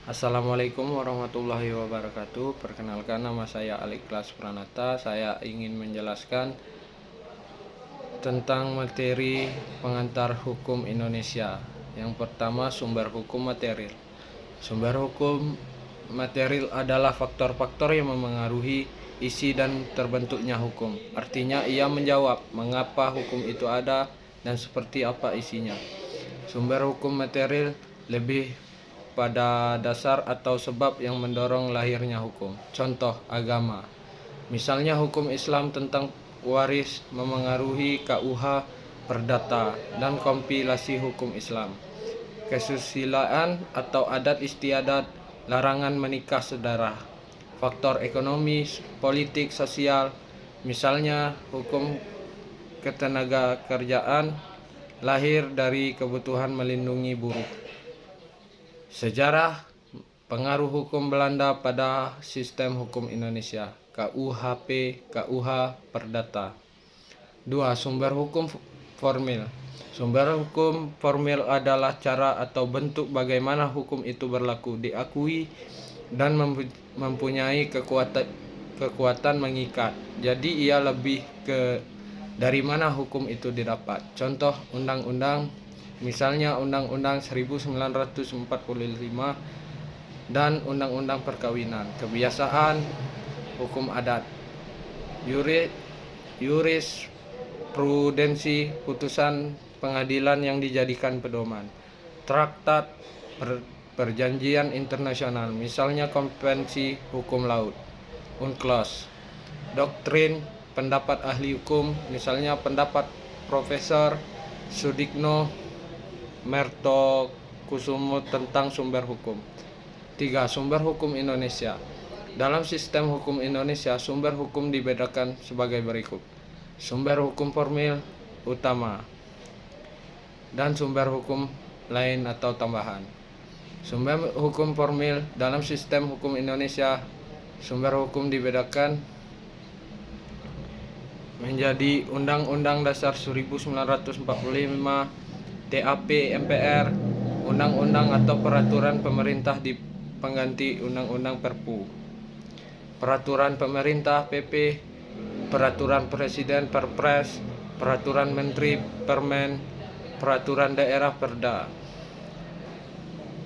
Assalamualaikum warahmatullahi wabarakatuh. Perkenalkan, nama saya Aliklas Pranata. Saya ingin menjelaskan tentang materi pengantar hukum Indonesia. Yang pertama, sumber hukum material. Sumber hukum material adalah faktor-faktor yang memengaruhi isi dan terbentuknya hukum. Artinya, ia menjawab mengapa hukum itu ada dan seperti apa isinya. Sumber hukum material lebih pada dasar atau sebab yang mendorong lahirnya hukum. Contoh, agama. Misalnya hukum Islam tentang waris memengaruhi KUH Perdata dan kompilasi hukum Islam. Kesusilaan atau adat istiadat, larangan menikah saudara. Faktor ekonomi, politik, sosial. Misalnya hukum ketenagakerjaan lahir dari kebutuhan melindungi buruh. Sejarah, pengaruh hukum Belanda pada sistem hukum Indonesia. KUHP, KUH Perdata. 2. Sumber hukum formil. Sumber hukum formil adalah cara atau bentuk bagaimana hukum itu berlaku, diakui, dan mempunyai kekuatan mengikat. Jadi ia lebih ke dari mana hukum itu didapat. Contoh, undang-undang. Misalnya Undang-Undang 1945 dan Undang-Undang Perkawinan. Kebiasaan, hukum adat. Jurisprudensi, putusan pengadilan yang dijadikan pedoman. Traktat, perjanjian internasional, misalnya Konvensi Hukum Laut, UNCLOS. Doktrin, pendapat ahli hukum, misalnya pendapat Profesor Sudikno Mertokusumo tentang sumber hukum. 3. Sumber hukum Indonesia. Dalam sistem hukum Indonesia, sumber hukum dibedakan sebagai berikut. Sumber hukum formil utama dan sumber hukum lain atau tambahan. Sumber hukum formil dalam sistem hukum Indonesia, sumber hukum dibedakan menjadi Undang-Undang Dasar 1945, TAP MPR, undang-undang atau peraturan pemerintah di pengganti undang-undang Perpu, peraturan pemerintah PP, peraturan presiden Perpres, peraturan menteri Permen, peraturan daerah Perda.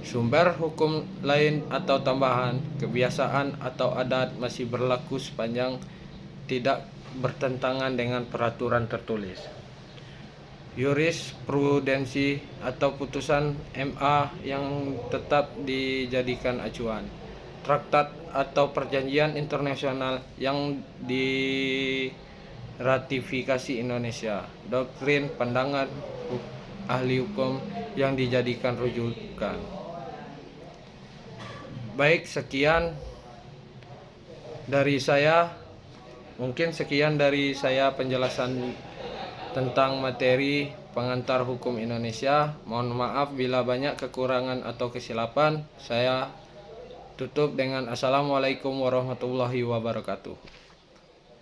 Sumber hukum lain atau tambahan, kebiasaan atau adat masih berlaku sepanjang tidak bertentangan dengan peraturan tertulis. Jurisprudensi atau putusan MA yang tetap dijadikan acuan. Traktat atau perjanjian internasional yang diratifikasi Indonesia. Doktrin, pandangan ahli hukum yang dijadikan rujukan. Baik, sekian dari saya. Mungkin sekian dari saya penjelasan tentang materi pengantar hukum Indonesia. Mohon maaf bila banyak kekurangan atau kesilapan. Saya tutup dengan Assalamualaikum warahmatullahi wabarakatuh.